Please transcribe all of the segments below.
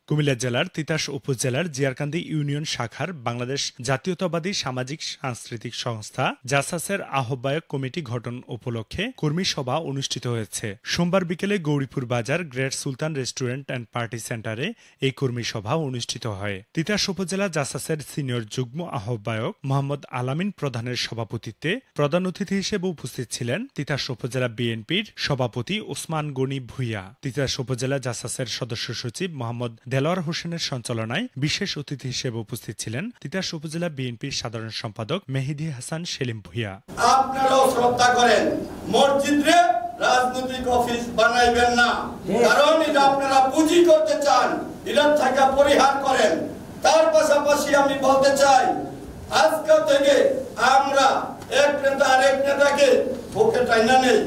কুমিল্লা জেলার তিতাস উপজেলার জিয়ারকান্দি ইউনিয়ন শাখার বাংলাদেশ জাতীয়তাবাদী সামাজিক সাংস্কৃতিক সংস্থা জাসাসের আহ্বায়ক কমিটি গঠন উপলক্ষে কর্মী সভা অনুষ্ঠিত হয়েছে। সোমবার বিকেলে গৌরীপুর বাজার great Sultan restaurant and party সেন্টারে এই কর্মী সভা অনুষ্ঠিত হয়। তিতাস উপজেলা জাসাসের সিনিয়র যুগ্ম আহ্বায়ক মোহাম্মদ আলামিন প্রধানের সভাপতিত্বে প্রধান অতিথি হিসেবে উপস্থিত ছিলেন তিতাস উপজেলা বিএনপির সভাপতি ওসমান গনি ভূঁইয়া। তিতাস উপজেলা জাসাসের সদস্য সচিব মোহাম্মদ দেলোয়ার হোসেনের সঞ্চালনায় বিশেষ অতিথি হিসেবে উপস্থিত ছিলেন তিতাস উপজেলা বিএনপির সাধারণ সম্পাদক মেহেদী হাসান সেলিম ভূঁইয়া। আপনারাও শ্রদ্ধা করেন, মসজিদে রাজনৈতিক অফিস বানাইবেন না, কারণ এটা আপনারা পুঁজি করতে চান, এটা থেকে পরিহার করেন। তার পাশাপাশি আমি বলতে চাই, আজকে থেকে আমরা এক নেতা আরেক নেতাকে বুকে টাইনা নেই।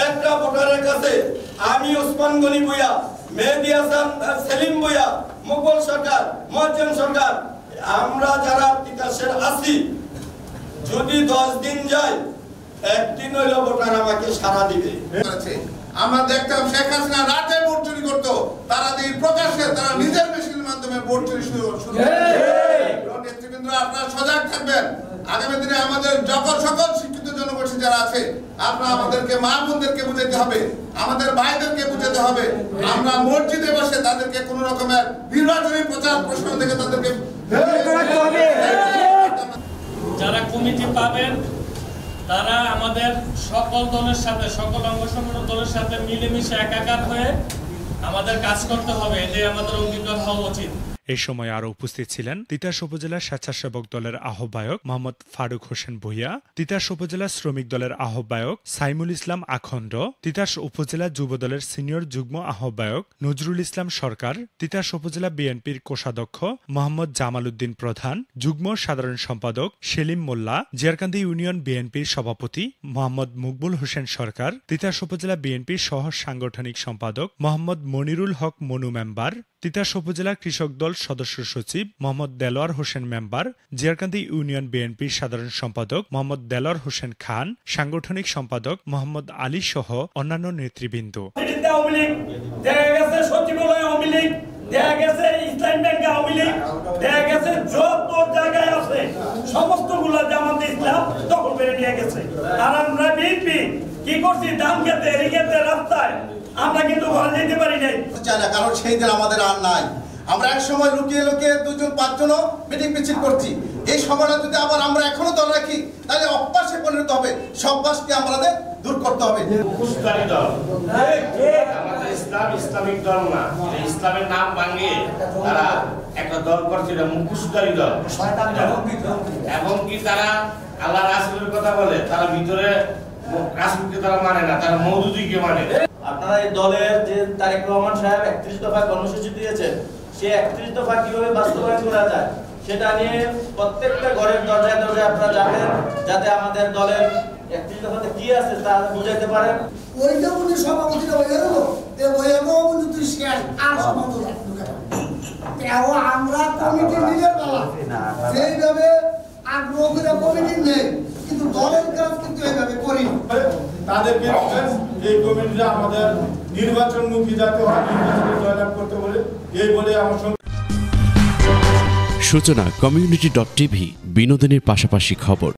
একটা ভোটারের কাছে আমি ওসমান গনি ভূঁইয়া, মেহেদী হাসান সেলিম ভূঁইয়া, মুঘল সরকার, মহসিন সরকার, আমরা যারা তিতাসের আছি, যদি 10 দিন যায়, একদিন হইল ভোটার আমাকে সাড়া দিবে। আমরা দেখতাম শেখ হাসিনা রাতে ভোট চুরি করতো, তারা প্রকাশ্যে তারা নিজের মেশিনের মাধ্যমে ভোট চুরি শুরু নেতৃবৃন্দ আপনারা সজাগ থাকবেন। আগামী দিনে আমাদের সকল শিক্ষিত জনগোষ্ঠী যারা আছে, আপনারা আমাদেরকে মা বোনদেরকে বুঝাইতে হবে, আমাদের ভাইদেরকে বুঝাতে হবে। আমরা মসজিদে বসে তাদেরকে কোন রকমের নির্বাচনী প্রচার প্রশ্ন থেকে তাদেরকে যারা কমিটি পাবেন তারা আমাদের সকল দলের সাথে, সকল অঙ্গ সংগঠন দলের সাথে মিলেমিশে একাকার হয়ে আমাদের কাজ করতে হবে, এটাই আমাদের অঙ্গীকার হওয়া উচিত। এই সময় আরো উপস্থিত ছিলেন তিতাস উপজেলা স্বেচ্ছাসেবক দলের আহ্বায়ক মোহাম্মদ ফারুক হোসেন ভূঁইয়া, তিতাস উপজেলা শ্রমিক দলের আহ্বায়ক সাইমুল ইসলাম আখন্ড, তিতাস উপজেলা যুব দলের সিনিয়র যুগ্ম আহ্বায়ক নজরুল ইসলাম সরকার, তিতাস উপজেলা বিএনপির কোষাধ্যক্ষ মোহাম্মদ জামাল উদ্দিন প্রধান, যুগ্ম সাধারণ সম্পাদক সেলিম মোল্লা, জিয়ারকান্দি ইউনিয়ন বিএনপির সভাপতি মোহাম্মদ মকবুল হোসেন সরকার, তিতাস উপজেলা বিএনপির সহ সাংগঠনিক সম্পাদক মোহাম্মদ মনিরুল হক মনু মেম্বার, তিতাস উপজেলা কৃষক দল সদস্য সচিব মোহাম্মদ দেলোয়ার হোসেন মেম্বার, জিয়ারকান্দি ইউনিয়ন বিএনপির সাধারণ সম্পাদক মোহাম্মদ দেলোয়ার হোসেন খান, সাংগঠনিক সম্পাদক মোহাম্মদ আলী সহ অন্যান্য নেতৃবৃন্দ। সমস্তগুলা জামাত ইসলাম দখল করে নিয়ে গেছে, আর আমরা বিএনপি কি করছি? দাম খেতে রাস্তায় আমরা কিন্তু ঘরে যেতে পারি নাই, কারণ সেই দিন আমাদের আর নাই। আমরা এক সময় লুকিয়ে লুকিয়ে 2-5 মিটিং মিছিল করছি। এই সময়টা যদি আবার আমরা এখনো দল রাখি, তাহলে অভ্যাসে পরিণত হবে। সব অভ্যাসকে আমাদের দূর করতে হবে। ইসলামিক দল না, ইসলামের নাম ভাঙিয়ে তারা একটা দল করছে, মুখোশধারী দল, এবং কি তারা আল্লাহ রাসূলের কথা বলে, তারা ভিতরে রাসূলকে তারা মানে না, তারা মওদুদীকে মানে। আপনারা এই দলের যে তারেক রহমান সাহেব 31 দফা কর্মসূচি দিয়েছেন, সেই 31 দফা কিভাবে বাস্তবায়ন করা যায় সেটা নিয়ে প্রত্যেকটা ঘরের দরজায় দরজায় আপনারা যাবেন, যাতে আমাদের দলের 31 দফাতে কি আছে তা বুঝাইতে পারেন। ওইটা উনি সভাপতিটা হয়ে গেল, উনি তুই শেয়ার আর সভাপতি আমরা কমিটি নিজের বেলা সেইভাবে আগ্রহ করে কমিটি নেই, কিন্তু দলের কাজ কিন্তু এইভাবে করি। তাদেরকে এই কমিটিটা আমাদের নির্বাচনমুখী যাতে হয়, নির্বাচনে জয়লাভ করতে বলে এই বলে আমার সূচনা community.tv বিনোদনের পাশাপাশি খবর।